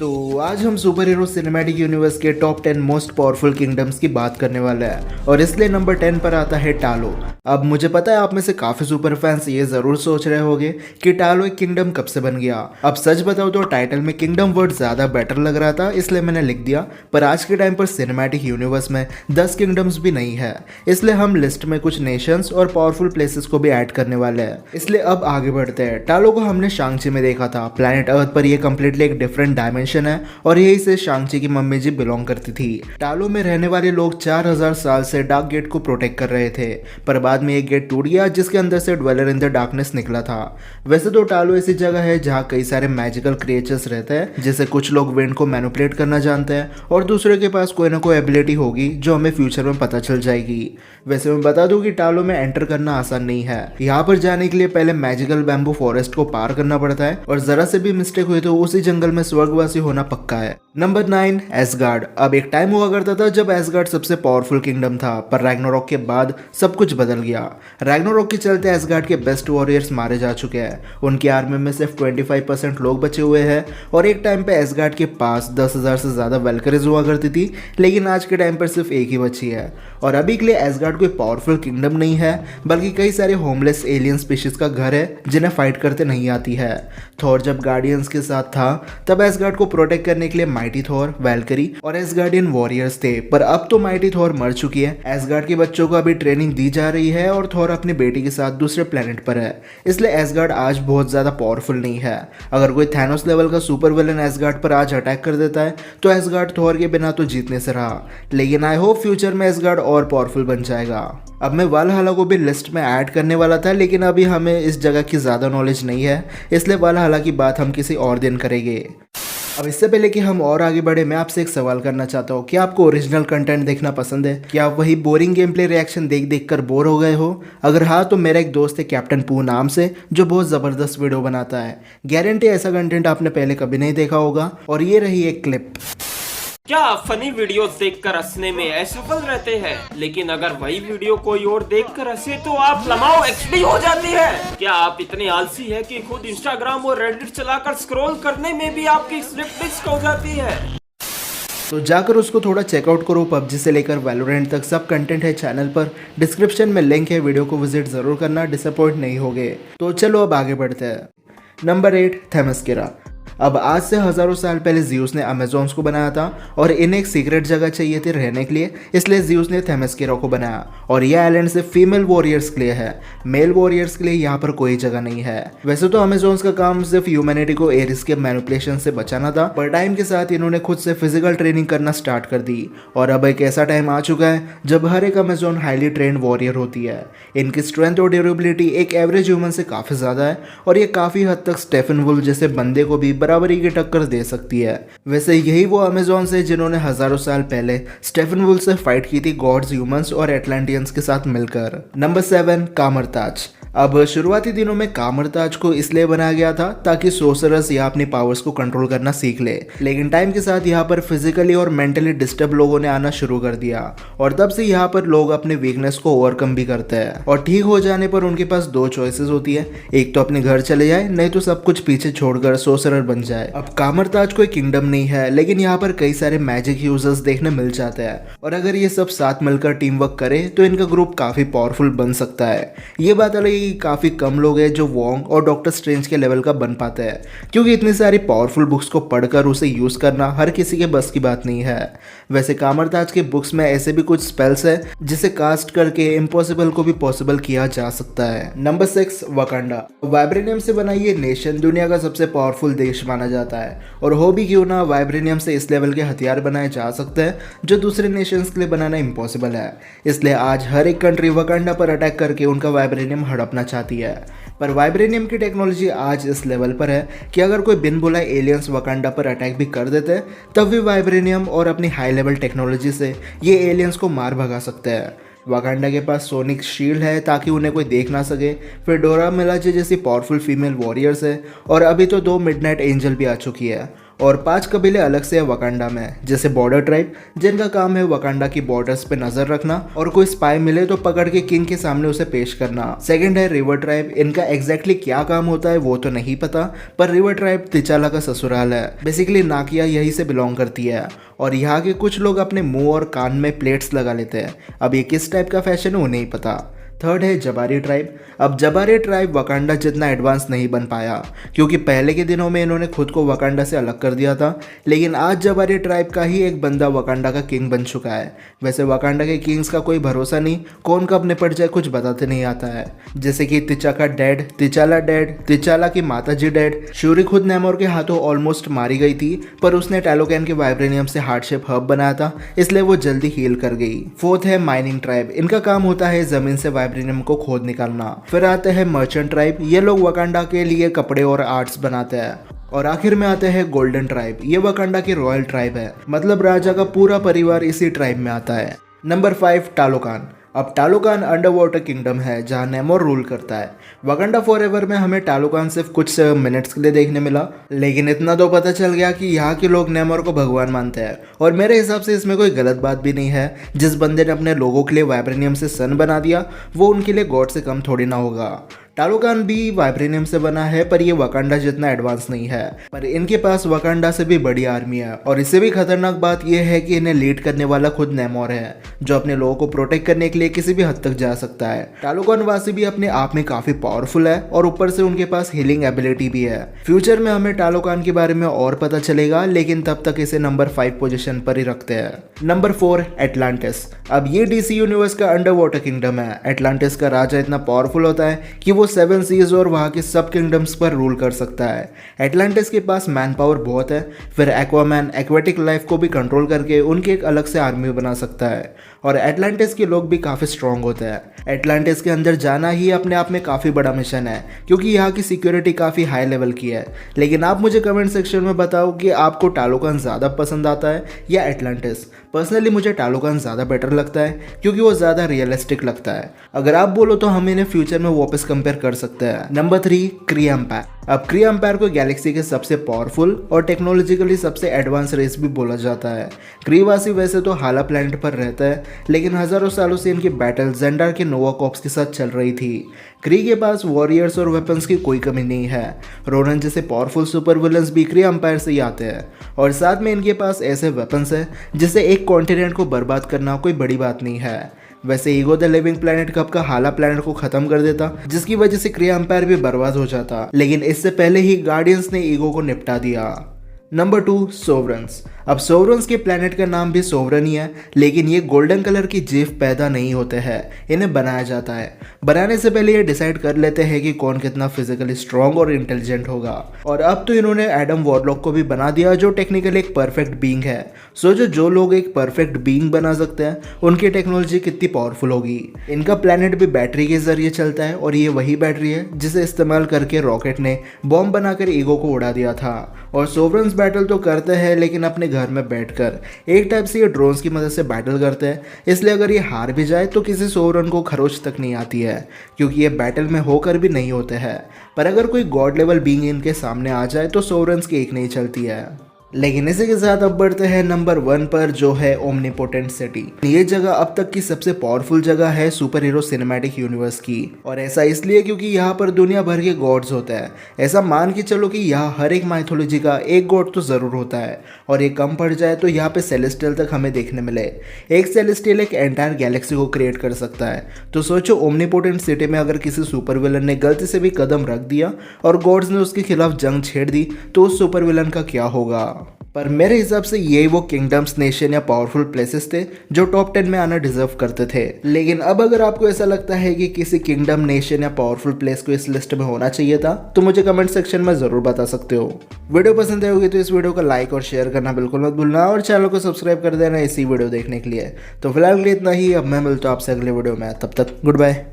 तो आज हम सुपर हीरो सिनेमैटिक यूनिवर्स के टॉप 10 मोस्ट पावरफुल किंगडम्स की बात करने वाले हैं और इसलिए नंबर 10 पर आता है टालो। अब मुझे पता है आप में से काफी सुपर फैंस ये जरूर सोच रहे होंगे कि टालो एक किंगडम कब से बन गया। अब सच बताओ तो टाइटल में किंगडम वर्ड ज्यादा बेटर लग रहा था इसलिए मैंने लिख दिया, पर आज के टाइम पर सिनेमैटिक यूनिवर्स में 10 किंगडम्स भी नहीं है, इसलिए हम लिस्ट में कुछ नेशंस और पावरफुल प्लेसेस को भी ऐड करने वाले हैं। इसलिए अब आगे बढ़ते हैं। टालो को हमने शांगची में देखा था। प्लैनेट अर्थ पर यह कंप्लीटली एक डिफरेंट डायमेंशन है और यही से शांगची की मम्मी जी बिलोंग करती थी। टालो में रहने वाले लोग 4000 साल से डार्क गेट को प्रोटेक्ट कर रहे थे, पर बाद में एक गेट टूट गया जिसके अंदर से ड्वेलर इन द डार्कनेस निकला था। वैसे तो टालो ऐसी जगह है जहाँ कई सारे मैजिकल क्रिएचर्स रहते हैं, जैसे कुछ लोग विंड को मैनिपुलेट करना जानते हैं और दूसरे के पास कोई ना कोई एबिलिटी होगी जो हमें फ्यूचर में पता चल जाएगी। वैसे मैं बता दूं कि टालो में एंटर करना आसान नहीं है। यहाँ पर जाने के लिए पहले मैजिकल बैम्बू फॉरेस्ट को पार करना पड़ता है और जरा से भी मिस्टेक हुई तो उसी जंगल में स्वर्गवासी होना पक्का है। Number 9 ash gourd. अब एक टाइम हुआ करता था जब एसगार्ड सबसे पावरफुल किंगडम था, पर रैग्नारोक के बाद सब कुछ बदल गया। रैग्नारोक के चलते एसगार्ड के बेस्ट वॉरियर्स मारे जा चुके हैं। उनकी आर्मी में सिर्फ 25% लोग बचे हुए हैं और एक टाइम पे एसगार्ड के पास 10,000 से ज्यादा वेल्करीज हुआ करती थी, लेकिन आज के टाइम पर सिर्फ एक ही बची है। और अभी के लिए एसगार्ड कोई पावरफुल किंगडम नहीं है, बल्कि कई सारे होमलेस एलियन स्पीशीज का घर है जिन्हें फाइट करते नहीं आती है। थॉर जब गार्डियंस के साथ था तब एसगार्ड को प्रोटेक्ट करने के लिए माइटी थॉर, वैल्करी और एसगार्डियन वॉरियर्स थे, पर अब तो माइटी थॉर मर चुकी है। एसगार्ड के बच्चों को अभी ट्रेनिंग दी जा रही है और थॉर अपनी बेटी के साथ दूसरे प्लेनेट पर है, इसलिए एसगार्ड आज बहुत ज्यादा पावरफुल नहीं है। अगर कोई थैनोस लेवल का सुपर विलन एसगार्ड पर आज अटैक कर देता है तो एसगार्ड थॉर के बिना तो जीतने से रहा, लेकिन आई होप फ्यूचर में एसगार्ड और पावरफुल बन जाएगा। अब मैं वालहला को भी लिस्ट में ऐड करने वाला था, लेकिन अभी हमें इस जगह की ज़्यादा नॉलेज नहीं है, इसलिए वालहला की बात हम किसी और दिन करेंगे। अब इससे पहले कि हम और आगे बढ़े, मैं आपसे एक सवाल करना चाहता हूँ। क्या आपको ओरिजिनल कंटेंट देखना पसंद है? क्या आप वही बोरिंग गेम प्ले रिएक्शन देख देख कर बोर हो गए हो? अगर हाँ तो मेरा एक दोस्त है कैप्टन पू नाम से, जो बहुत ज़बरदस्त वीडियो बनाता है। गारंटी ऐसा कंटेंट आपने पहले कभी नहीं देखा होगा। और ये रही एक क्लिप। क्या आप फनी वीडियोस देखकर हंसने में असफल रहते हैं, लेकिन अगर वही वीडियो कोई और देखकर हंसे तो आप लमाओ एक्सपी हो जाती है? क्या आप इतने आलसी हैं कि खुद इंस्टाग्राम और रेडिट चलाकर स्क्रॉल करने में भी आपकी स्लिप डिस्क हो जाती है? तो जाकर उसको थोड़ा चेकआउट करो। पबजी से लेकर वैलोरेंट तक सब कंटेंट है चैनल पर, डिस्क्रिप्शन में लिंक है, वीडियो को विजिट जरूर करना, डिसअपॉइंट नहीं होगे। तो चलो अब आगे बढ़ते हैं। नंबर 8 थेमस्किरा। अब आज से हजारों साल पहले जियूस ने अमेजोन्स को बनाया था और इन्हें एक सीक्रेट जगह चाहिए थी रहने के लिए, इसलिए जियूस ने थेमस्किरा को बनाया। और यह आइलैंड सिर्फ फीमेल वॉरियर्स के लिए है, मेल वॉरियर्स के लिए यहाँ पर कोई जगह नहीं है। वैसे तो अमेजोन्स का काम सिर्फ ह्यूमैनिटी को एरिस के मैनिपुलेशन से बचाना था, पर टाइम के साथ इन्होंने खुद से फिजिकल ट्रेनिंग करना स्टार्ट कर दी और अब एक ऐसा टाइम आ चुका है जब हर एक अमेजोन हाईली ट्रेंड वॉरियर होती है। इनकी स्ट्रेंथ और ड्यूरेबिलिटी एक एवरेज ह्यूमन से काफी ज्यादा है और ये काफी हद तक स्टेफन वुल्फ जैसे बंदे को भी बराबरी की टक्कर दे सकती है। वैसे यही वो अमेजोन्स है जिन्होंने हजारों साल पहले स्टेफन वुल्फ से फाइट की थी गॉड्स, ह्यूमंस और एटलांटियंस के साथ मिलकर। नंबर 7 कामरताज। अब शुरुआती दिनों में कामरताज को इसलिए बनाया गया था ताकि सोर्सरर्स यहाँ अपनी पावर्स को कंट्रोल करना सीख ले, लेकिन टाइम के साथ यहाँ पर फिजिकली और मेंटली डिस्टर्ब लोगों ने आना शुरू कर दिया और तब से यहाँ पर लोग अपने वीकनेस को ओवरकम भी करते हैं और ठीक हो जाने पर उनके पास दो चॉइसेस होती है, एक तो अपने घर चले जाए, नहीं तो सब कुछ पीछे छोड़कर सोर्सरर बन जाए। अब कामरताज कोई किंगडम नहीं है, लेकिन यहाँ पर कई सारे मैजिक यूजर्स देखने मिल जाते हैं और अगर ये सब साथ मिलकर टीम वर्क करे तो इनका ग्रुप काफी पावरफुल बन सकता है। ये बात अलग कि काफी कम लोग हैं जो वोंग और डॉक्टर स्ट्रेंज के लेवल का बन पाते हैं, क्योंकि इतनी सारी पावरफुल बुक्स को पढ़कर उसे यूज करना हर किसी के बस की बात नहीं है। वैसे कामरताज के बुक्स में ऐसे भी कुछ स्पेल्स है जिसे कास्ट करके इम्पॉसिबल को भी पॉसिबल किया जा सकता है। Number 6 Wakanda. वाइब्रेनियम से बना ये नेशन दुनिया का सबसे पावरफुल देश माना जाता है और हो भी क्यों ना, वाइब्रेनियम से इस लेवल के हथियार बनाए जा सकते हैं जो दूसरे नेशंस के लिए बनाना इम्पॉसिबल है। इसलिए आज हर एक कंट्री वकांडा पर अटैक करके उनका वाइब्रेनियम हड़पना चाहती है। पर वाइब्रेनियम की टेक्नोलॉजी आज इस लेवल पर है कि अगर कोई बिन बुलाए एलियंस वकांडा पर अटैक भी कर देते हैं तब भी वाइब्रेनियम और अपनी हाई लेवल टेक्नोलॉजी से ये एलियंस को मार भगा सकते हैं। वाकांडा के पास सोनिक शील्ड है ताकि उन्हें कोई देख ना सके, फिर डोरा मिलाजे जैसी पावरफुल फीमेल वॉरियर्स है और अभी तो 2 मिडनाइट एंजल भी आ चुकी है और 5 कबीले अलग से है वकांडा में, जैसे बॉर्डर ट्राइब, जिनका काम है वकांडा की बॉर्डर्स पे नजर रखना और कोई स्पाई मिले तो पकड़ के किंग के सामने उसे पेश करना। सेकंड है रिवर ट्राइब। इनका एग्जैक्टली क्या काम होता है वो तो नहीं पता, पर रिवर ट्राइब तिचाला का ससुराल है। बेसिकली नाकिया यही से बिलोंग करती है और यहाँ के कुछ लोग अपने मुंह और कान में प्लेट्स लगा लेते हैं। अब ये किस टाइप का फैशन है वो नहीं पता। थर्ड है जबारी ट्राइब। अब जबारी ट्राइब वकांडा जितना एडवांस नहीं बन पाया क्योंकि पहले के दिनों में इन्होंने खुद को वकांडा से अलग कर दिया था, लेकिन आज जबारी ट्राइब का ही एक बंदा वकांडा का किंग बन चुका है। वैसे वकांडा के किंग्स का कोई भरोसा नहीं, कौन कब निपट जाए कुछ बताते नहीं आता है। जैसे कि तिचाका डेड, तिचाला डेड, तिचाला की माता जी डेड। शूरी खुद नेमोर के हाथों ऑलमोस्ट मारी गई थी, पर उसने टैलोकैन के वाइब्रेनियम से हार्ट शेप हब बनाया था, इसलिए वो जल्दी हील कर गई। फोर्थ है माइनिंग ट्राइब। इनका काम होता है जमीन से वाइब्रेनियम को खोद निकालना। फिर आते हैं मर्चेंट ट्राइब। ये लोग वकांडा के लिए कपड़े और आर्ट्स बनाते हैं। और आखिर में आते हैं गोल्डन ट्राइब। ये वकांडा की रॉयल ट्राइब है, मतलब राजा का पूरा परिवार इसी ट्राइब में आता है। नंबर 5 टालोकान। अब टालोकान अंडर वाटर किंगडम है जहाँ नेमोर रूल करता है। वकांडा फॉरएवर में हमें टालोकान सिर्फ कुछ मिनट्स के लिए देखने मिला, लेकिन इतना तो पता चल गया कि यहाँ के लोग नेमोर को भगवान मानते हैं और मेरे हिसाब से इसमें कोई गलत बात भी नहीं है। जिस बंदे ने अपने लोगों के लिए वाइब्रेनियम से सन बना दिया वो उनके लिए गॉड से कम थोड़ी ना होगा। टालोकान भी वाइब्रेनियम से बना है, पर ये वकांडा जितना एडवांस नहीं है, पर इनके पास वकांडा से भी बड़ी आर्मी है और इससे भी खतरनाक बात यह है कि इन्हें लीड करने वाला खुद नेमोर है, जो अपने लोगों को प्रोटेक्ट करने के लिए किसी भी हद तक जा सकता है। टालोकान वासी भी अपने आप में काफी पावरफुल है और ऊपर से उनके पास हीलिंग एबिलिटी भी है। फ्यूचर में हमें टालोकान के बारे में और पता चलेगा, लेकिन तब तक इसे नंबर 5 पोजीशन पर ही रखते हैं। Number 4 Atlantis. अब ये डीसी यूनिवर्स का अंडर वाटर किंगडम है। एटलांटिस का राजा इतना पावरफुल होता है कि वो 7 सीज और वहाँ के सब किंगडम्स पर रूल कर सकता है। एटलांटिस के पास मैन पावर बहुत है। फिर एक्वामैन एक्वेटिक लाइफ को भी कंट्रोल करके उनकी एक अलग से आर्मी बना सकता है और एटलांटिस के लोग भी काफ़ी स्ट्रांग होते हैं। एटलांटिस के अंदर जाना ही अपने आप में काफ़ी बड़ा मिशन है क्योंकि यहाँ की सिक्योरिटी काफ़ी हाई लेवल की है। लेकिन आप मुझे कमेंट सेक्शन में बताओ कि आपको टालोकान ज़्यादा पसंद आता है या एटलांटिस। पर्सनली मुझे टालोकान ज़्यादा बेटर लगता है क्योंकि वो ज़्यादा रियलिस्टिक लगता है। अगर आप बोलो तो हम इन्हें फ्यूचर में वापस कंपेयर कर सकते हैं। नंबर 3 क्री एम्पायर। अब क्री एम्पायर को गैलेक्सी के सबसे पावरफुल और टेक्नोलॉजिकली सबसे एडवांस रेस भी बोला जाता है। क्रीवासी वैसे तो हाला प्लैनेट पर रहता है, लेकिन हजारों सालों से इनकी बैटल जेंडार के नोवा कॉर्प्स के साथ चल रही थी। क्री के पास वॉरियर्स और वेपन्स की कोई कमी नहीं है। रोनन जैसे पावरफुल सुपर विलन्स भी क्री एम्पायर से ही आते हैं और साथ में इनके पास ऐसे वेपन्स हैं जिससे एक कॉन्टिनेंट को बर्बाद करना कोई बड़ी बात नहीं है। वैसे ईगो द लिविंग प्लैनेट कब का हाला प्लैनेट को खत्म कर देता, जिसकी वजह से क्री एम्पायर भी बर्बाद हो जाता, लेकिन इससे पहले ही गार्डियंस ने ईगो को निपटा दिया। नंबर 2 सोवरन्स। अब सोवरन्स के प्लैनेट का नाम भी सोवरन ही है, लेकिन ये गोल्डन कलर की जीव पैदा नहीं होते हैं, इन्हें बनाया जाता है। बनाने से पहले ये डिसाइड कर लेते हैं कि कौन कितना फिजिकली स्ट्रांग और इंटेलिजेंट होगा। और अब तो इन्होंने एडम वॉरलॉक को भी बना दिया जो टेक्निकली एक परफेक्ट बीइंग है। सोचो जो लोग एक परफेक्ट बीइंग बना सकते हैं उनकी टेक्नोलॉजी कितनी पावरफुल होगी। इनका प्लैनेट भी बैटरी के जरिए चलता है और ये वही बैटरी है जिसे इस्तेमाल करके रॉकेट ने बॉम्ब बनाकर ईगो को उड़ा दिया था। और सोवरन्स बैटल तो करते हैं लेकिन अपने घर में बैठकर, एक टाइप से ये ड्रोन्स की मदद से बैटल करते हैं। इसलिए अगर ये हार भी जाए तो किसी सोवरन को खरोच तक नहीं आती है क्योंकि ये बैटल में होकर भी नहीं होते हैं। पर अगर कोई गॉड लेवल बीइंग इनके सामने आ जाए तो सोवरन्स की एक नहीं चलती है। लेकिन इसी के साथ अब बढ़ते हैं नंबर 1 पर, जो है ओमनीपोटेंट सिटी। ये जगह अब तक की सबसे पावरफुल जगह है सुपर हीरो सिनेमैटिक यूनिवर्स की, और ऐसा इसलिए क्योंकि यहाँ पर दुनिया भर के गॉड्स होते हैं। ऐसा मान के चलो कि यहाँ हर एक माइथोलॉजी का एक गॉड तो ज़रूर होता है, और ये कम पड़ जाए तो यहाँ पे सेलेस्टियल तक हमें देखने मिले। एक सेलेस्टियल एक एंटायर गैलेक्सी को क्रिएट कर सकता है। तो सोचो ओमनीपोटेंट सिटी में अगर किसी सुपर विलन ने गलती से भी कदम रख दिया और गॉड्स ने उसके खिलाफ जंग छेड़ दी तो उस सुपर विलन का क्या होगा। पर मेरे हिसाब से यही वो किंगडम्स, नेशन या पावरफुल प्लेसेस थे जो टॉप 10 में आना डिजर्व करते थे। लेकिन अब अगर आपको ऐसा लगता है कि किसी किंगडम, नेशन या पावरफुल प्लेस को इस लिस्ट में होना चाहिए था तो मुझे कमेंट सेक्शन में जरूर बता सकते हो। वीडियो पसंद आई होगी तो इस वीडियो को लाइक और शेयर करना बिल्कुल मत भूलना, और चैनल को सब्सक्राइब कर देना इसी वीडियो देखने के लिए। तो फिलहाल इतना ही, अब मैं मिलता हूँ आपसे अगले वीडियो में। तब तक गुड बाय।